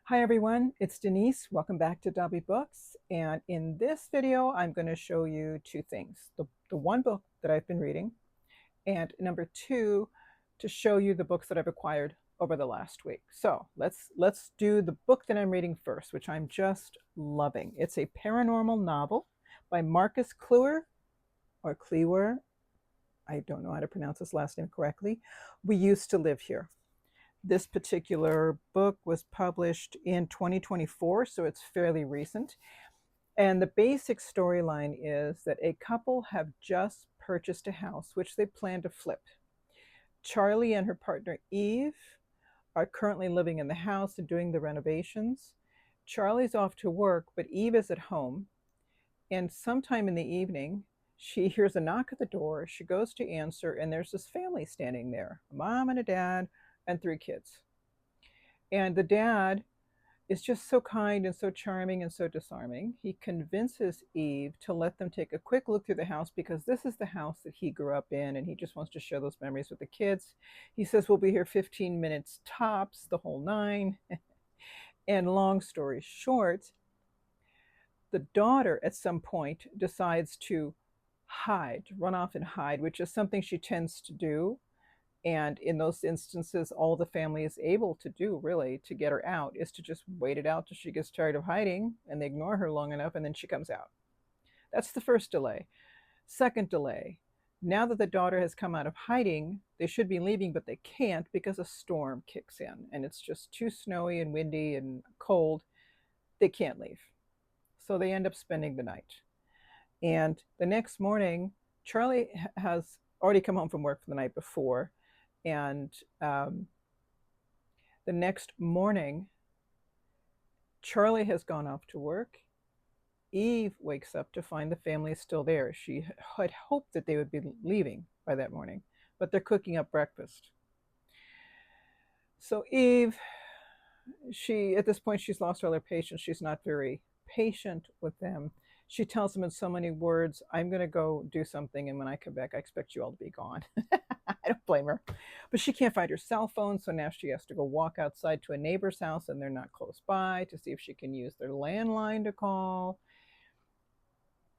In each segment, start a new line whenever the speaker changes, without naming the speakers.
Hi everyone, it's Denise. Welcome back to Dobby Books. And in this video, I'm going to show you two things. The one book that I've been reading, and number two, to show you the books that I've acquired over the last week. So let's do the book that I'm reading first, which I'm just loving. It's a paranormal novel by Marcus Kliewer, or Kliewer. I don't know how to pronounce his last name correctly. We Used to Live Here. This particular book was published in 2024, so it's fairly recent. And the basic storyline is that a couple have just purchased a house, which they plan to flip. Charlie and her partner Eve are currently living in the house and doing the renovations. Charlie's off to work, but Eve is at home. And sometime in the evening, she hears a knock at the door. She goes to answer, and there's this family standing there, a mom and a dad and three kids. And the dad is just so kind and so charming and so disarming. He convinces Eve to let them take a quick look through the house because this is the house that he grew up in and he just wants to share those memories with the kids. He says, we'll be here 15 minutes tops, the whole nine. And long story short, the daughter at some point decides to run off and hide, which is something she tends to do. And in those instances, all the family is able to do, really, to get her out is to just wait it out till she gets tired of hiding and they ignore her long enough and then she comes out. That's the first delay. Second delay, now that the daughter has come out of hiding, they should be leaving, but they can't because a storm kicks in and it's just too snowy and windy and cold. They can't leave. So they end up spending the night. And the next morning, Charlie has already come home from work for the night before. And the next morning, Charlie has gone off to work. Eve wakes up to find the family is still there. She had hoped that they would be leaving by that morning, but they're cooking up breakfast. So Eve, at this point, she's lost all her patience. She's not very patient with them. She tells them in so many words, I'm going to go do something, and when I come back, I expect you all to be gone. I don't blame her. But she can't find her cell phone, so now she has to go walk outside to a neighbor's house, and they're not close by, to see if she can use their landline to call.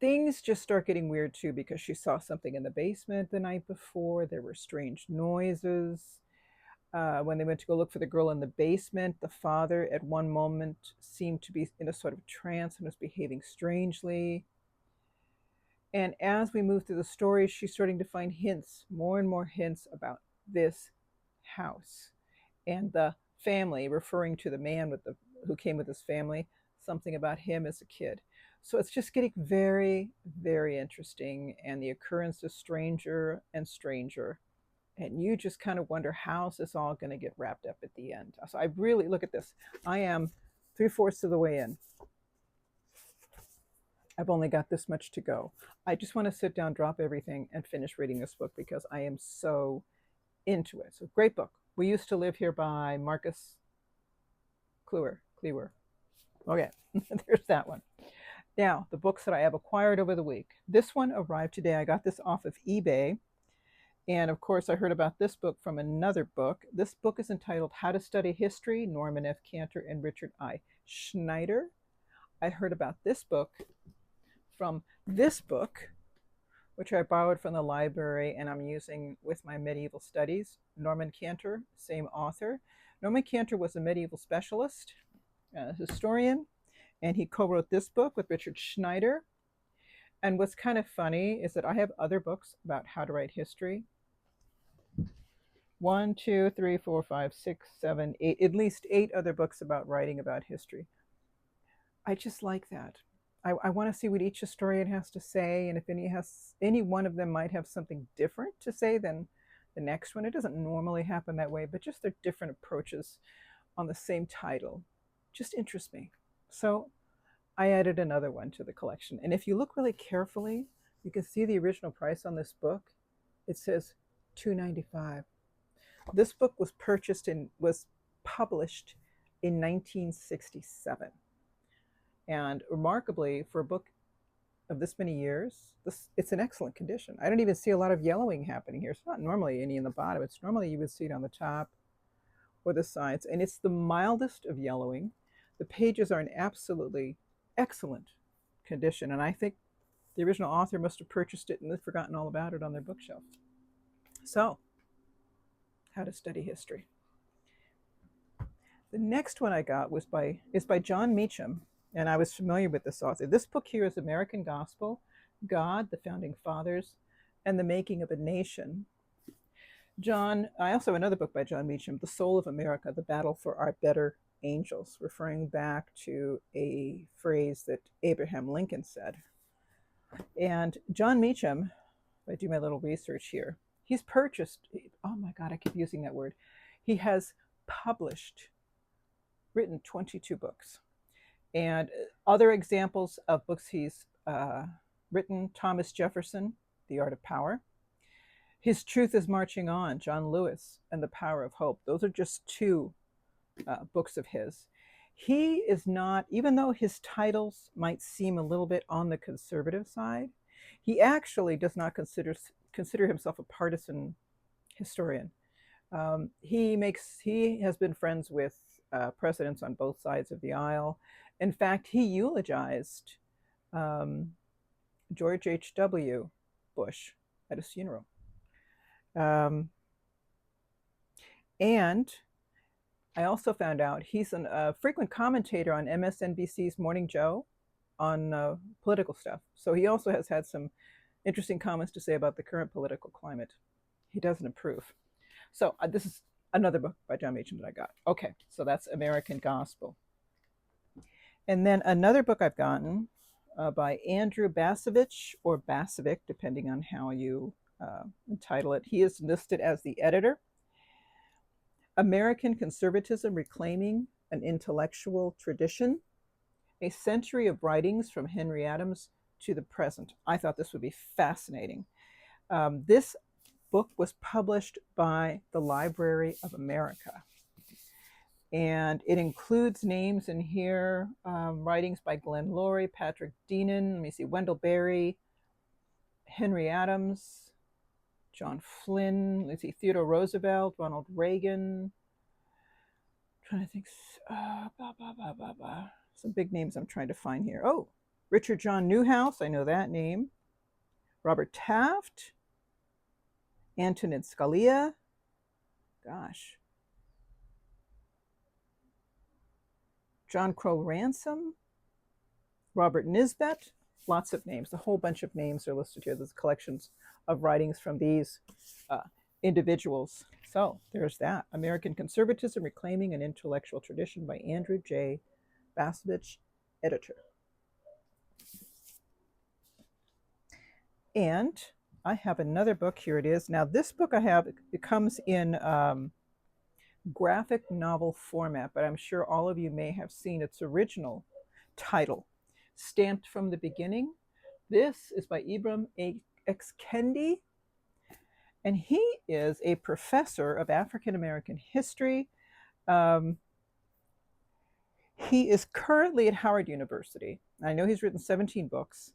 Things just start getting weird, too, because she saw something in the basement the night before. There were strange noises. When they went to go look for the girl in the basement, the father at one moment seemed to be in a sort of trance and was behaving strangely. And as we move through the story, she's starting to find hints, more and more hints about this house and the family, referring to the man who came with his family, something about him as a kid. So it's just getting very, very interesting, and the occurrence is stranger and stranger. And you just kind of wonder, how's this all going to get wrapped up at the end? So I really, look at this. I am 3/4 of the way in. I've only got this much to go. I just want to sit down, drop everything, and finish reading this book because I am so into it. So great book. We Used to Live Here by Marcus Kliewer. Okay, there's that one. Now, the books that I have acquired over the week. This one arrived today. I got this off of eBay. And of course, I heard about this book from another book. This book is entitled How to Study History, Norman F. Cantor and Richard I. Schneider. I heard about this book from this book, which I borrowed from the library and I'm using with my medieval studies. Norman Cantor, same author. Norman Cantor was a medieval specialist, a historian, and he co-wrote this book with Richard Schneider. And what's kind of funny is that I have other books about how to write history. 1, 2, 3, 4, 5, 6, 7, 8, at least 8 other books about writing about history. I just like that. I want to see what each historian has to say, and if any one of them might have something different to say than the next one. It doesn't normally happen that way, but just their different approaches on the same title just interests me. So I added another one to the collection. And if you look really carefully, you can see the original price on this book. It says $2.95. This book was published in 1967. And remarkably, for a book of this many years, it's in excellent condition. I don't even see a lot of yellowing happening here. It's not normally any in the bottom. It's normally you would see it on the top or the sides. And it's the mildest of yellowing. The pages are in absolutely excellent condition, and I think the original author must have purchased it and they've forgotten all about it on their bookshelf. So, how to study history. The next one I got is by John Meacham, and I was familiar with this author. This book here is American Gospel, God, the Founding Fathers, and the Making of a Nation. I also have another book by John Meacham, The Soul of America, The Battle for Our Better Angels, referring back to a phrase that Abraham Lincoln said. And John Meacham, if I do my little research here, he's purchased, oh my God, I keep using that word. He has written 22 books. And other examples of books he's written, Thomas Jefferson, The Art of Power. His Truth is Marching On, John Lewis, and The Power of Hope. Those are just two books of his. He is not, even though his titles might seem a little bit on the conservative side, he actually does not consider himself a partisan historian. He has been friends with presidents on both sides of the aisle. In fact, he eulogized George H.W. Bush at his funeral. And I also found out he's a frequent commentator on MSNBC's Morning Joe on political stuff. So he also has had some interesting comments to say about the current political climate. He doesn't approve. So this is another book by John Meacham that I got. Okay, so that's American Gospel. And then another book I've gotten by Andrew Bacevich, or Bacevich, depending on how you entitle it. He is listed as the editor. American Conservatism, Reclaiming an Intellectual Tradition, a Century of Writings from Henry Adams to the Present. I thought this would be fascinating. This book was published by the Library of America. And it includes names in here, writings by Glenn Laurie, Patrick Deenan, let me see, Wendell Berry, Henry Adams, John Flynn, let's see, Theodore Roosevelt, Ronald Reagan. I'm trying to think, some big names I'm trying to find here. Oh, Richard John Newhouse, I know that name. Robert Taft, Antonin Scalia, gosh. John Crow Ransom, Robert Nisbet, lots of names. A whole bunch of names are listed here. There's collections of writings from these individuals. So there's that. American Conservatism, Reclaiming an Intellectual Tradition by Andrew J. Bacevich, editor. And I have another book. Here it is. Now this book I have, it comes in graphic novel format, but I'm sure all of you may have seen its original title, Stamped from the Beginning. This is by Ibram X. Kendi, and he is a professor of African American history. He is currently at Howard University. I know he's written 17 books.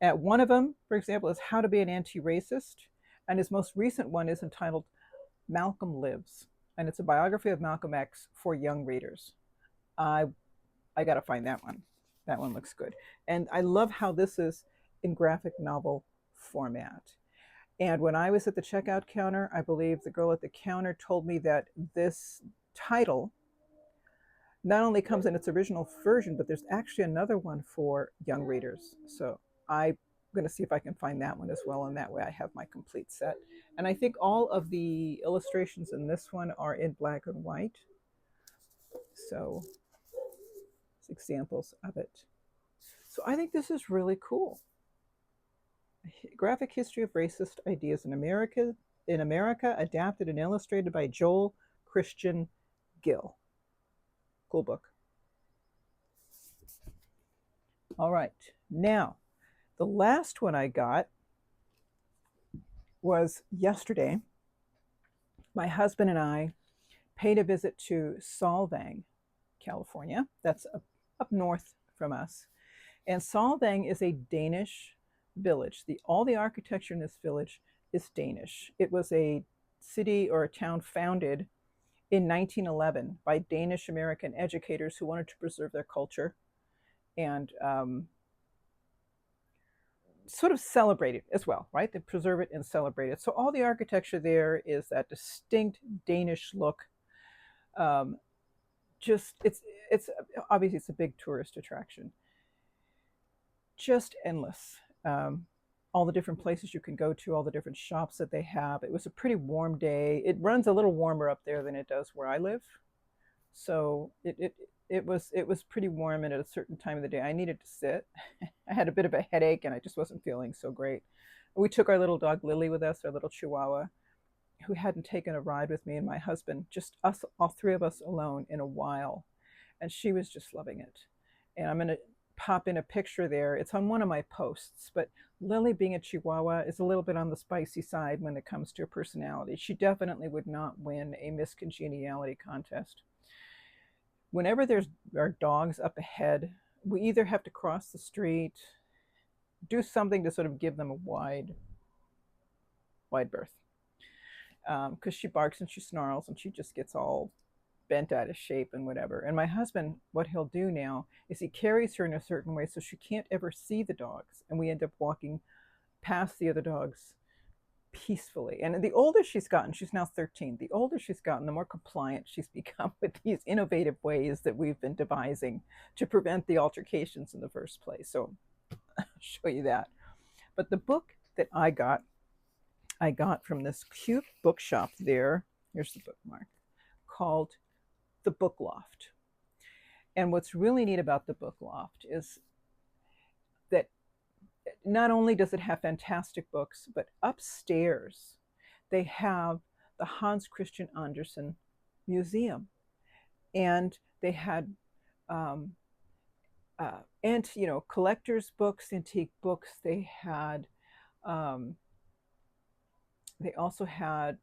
One of them, for example, is How to Be an Anti-Racist, and his most recent one is entitled Malcolm Lives, and it's a biography of Malcolm X for young readers. I got to find that one. That one looks good. And I love how this is in graphic novel format. And when I was at the checkout counter, I believe the girl at the counter told me that this title not only comes in its original version, but there's actually another one for young readers. So I'm going to see if I can find that one as well, and that way I have my complete set. And I think all of the illustrations in this one are in black and white. So it's examples of it. So I think this is really cool. Graphic History of Racist Ideas in America, adapted and illustrated by Joel Christian Gill. Cool book. All right, now the last one I got was yesterday. My husband and I paid a visit to Solvang, California. That's up north from us. And Solvang is a Danish village. All the architecture in this village is Danish. It was a city or a town founded in 1911 by Danish American educators who wanted to preserve their culture and sort of celebrate it as well, right? They preserve it and celebrate it. So all the architecture there is that distinct Danish look. Just it's obviously it's a big tourist attraction. Just endless. All the different places you can go to, all the different shops that they have. It was a pretty warm day. It runs a little warmer up there than it does where I live, so it was pretty warm. And at a certain time of the day, I needed to sit. I had a bit of a headache, and I just wasn't feeling so great. We took our little dog Lily with us, our little Chihuahua, who hadn't taken a ride with me and my husband, just us, all three of us alone in a while, and she was just loving it. And I'm going to pop in a picture there. It's on one of my posts, but Lily, being a Chihuahua, is a little bit on the spicy side when it comes to her personality. She definitely would not win a Miss Congeniality contest. Whenever there are dogs up ahead, we either have to cross the street, do something to sort of give them a wide berth, because she barks and she snarls and she just gets all bent out of shape and whatever. And my husband, what he'll do now is he carries her in a certain way so she can't ever see the dogs, and we end up walking past the other dogs peacefully. And the older she's gotten, she's now 13, the older she's gotten, the more compliant she's become with these innovative ways that we've been devising to prevent the altercations in the first place. So I'll show you that. But the book that I got from this cute bookshop there. Here's the bookmark, called the Book Loft. And what's really neat about the Book Loft is that not only does it have fantastic books, but upstairs they have the Hans Christian Andersen Museum. And they had and collectors books, antique books. They had they also had,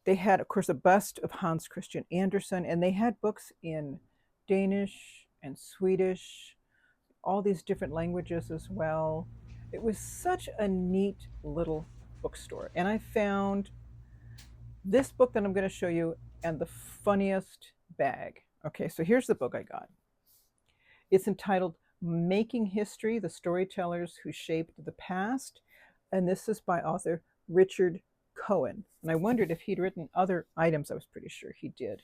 they had, of course, a bust of Hans Christian Andersen, and they had books in Danish and Swedish, all these different languages as well. It was such a neat little bookstore. And I found this book that I'm going to show you, and the funniest bag. Okay, so here's the book I got. It's entitled Making History, The Storytellers Who Shaped the Past. And this is by author Richard Cohen. And I wondered if he'd written other items. I was pretty sure he did.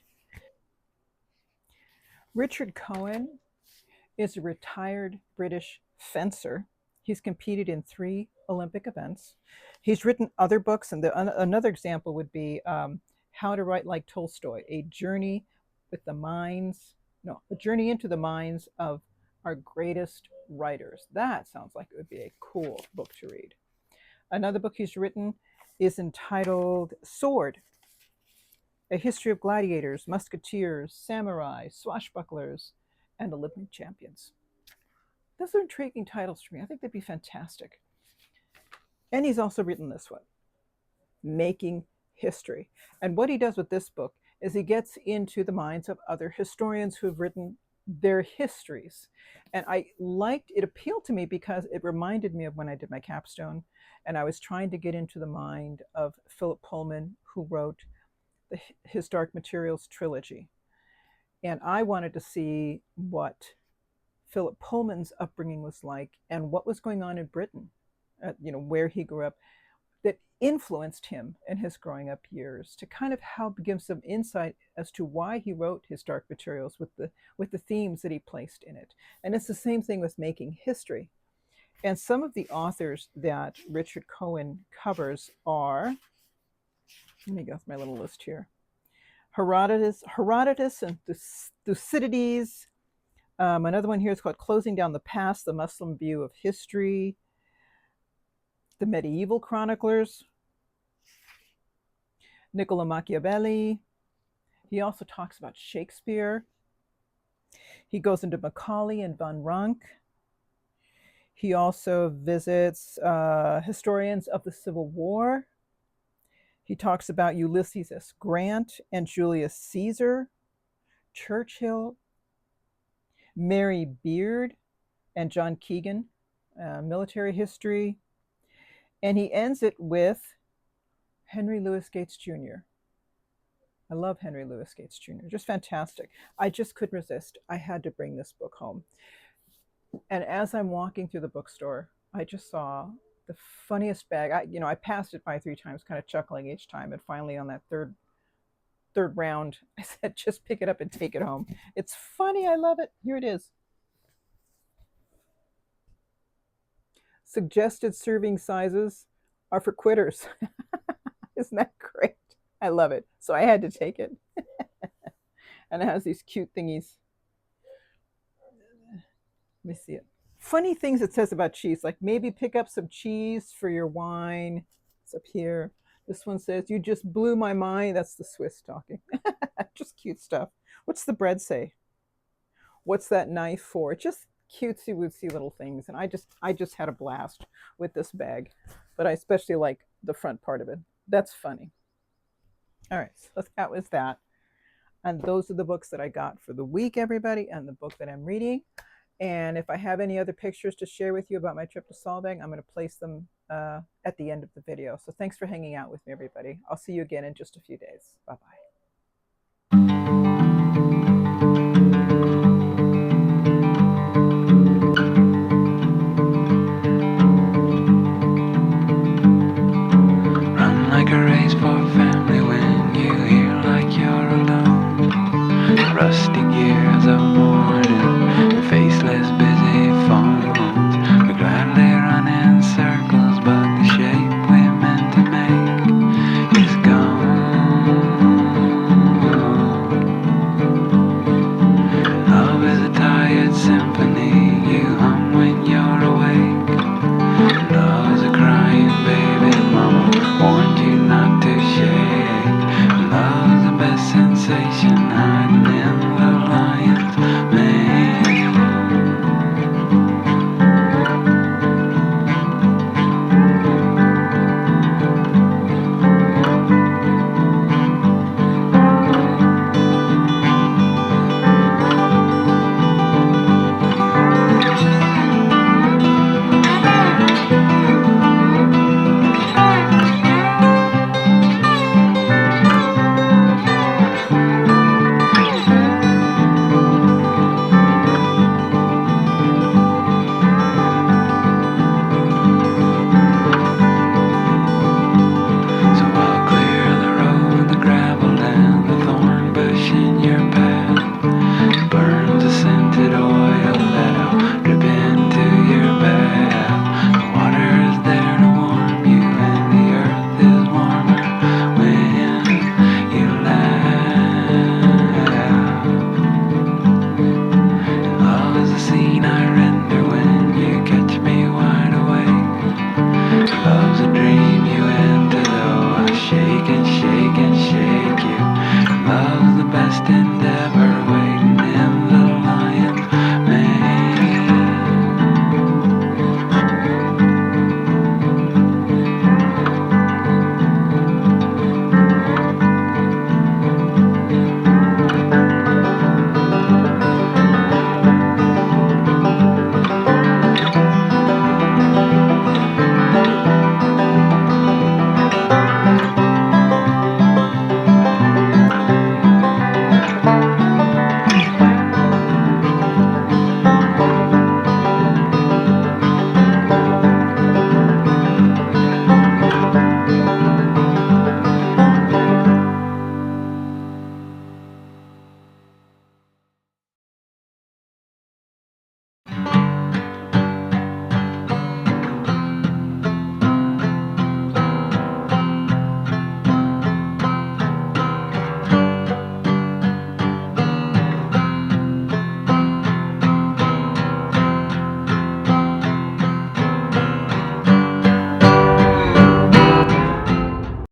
Richard Cohen is a retired British fencer. He's competed in 3 Olympic events. He's written other books, and another example would be How to Write Like Tolstoy, a journey into the minds of our greatest writers. That sounds like it would be a cool book to read. Another book he's written is entitled Sword, A History of Gladiators, Musketeers, Samurai, Swashbucklers, and Olympic Champions. Those are intriguing titles for me. I think they'd be fantastic. And he's also written this one, Making History. And what he does with this book is he gets into the minds of other historians who have written their histories. And I liked, it appealed to me because it reminded me of when I did my capstone, and I was trying to get into the mind of Philip Pullman, who wrote his Dark Materials trilogy. And I wanted to see what Philip Pullman's upbringing was like and what was going on in Britain, where he grew up, that influenced him in his growing up years, to kind of help give some insight as to why he wrote his Dark Materials with the themes that he placed in it. And it's the same thing with Making History. And some of the authors that Richard Cohen covers are, let me go through my little list here, Herodotus and Thucydides. Another one here is called Closing Down the Past, The Muslim View of History. The Medieval Chroniclers, Niccolo Machiavelli. He also talks about Shakespeare. He goes into Macaulay and Van Rank. He also visits historians of the Civil War. He talks about Ulysses S. Grant and Julius Caesar, Churchill, Mary Beard and John Keegan, military history. And he ends it with Henry Louis Gates Jr. I love Henry Louis Gates Jr. Just fantastic. I just couldn't resist. I had to bring this book home. And as I'm walking through the bookstore, I just saw the funniest bag. I passed it by 3 times, kind of chuckling each time. And finally, on that third round, I said, just pick it up and take it home. It's funny. I love it. Here it is. Suggested serving sizes are for quitters. Isn't that great? I love it. So I had to take it. And it has these cute thingies. Let me see it. Funny things it says about cheese, like maybe pick up some cheese for your wine. It's up here. This one says, you just blew my mind. That's the Swiss talking. Just cute stuff. What's the bread say? What's that knife for? Just cutesy wootsy little things. And I just had a blast with this bag. But I especially like the front part of it. That's funny. All right, so that was that. And those are the books that I got for the week, everybody, and the book that I'm reading. And if I have any other pictures to share with you about my trip to Solvang, I'm going to place them at the end of the video. So thanks for hanging out with me, everybody. I'll see you again in just a few days. Bye-bye.
Run like a race for family when you hear like you're alone. The rusty gears of morning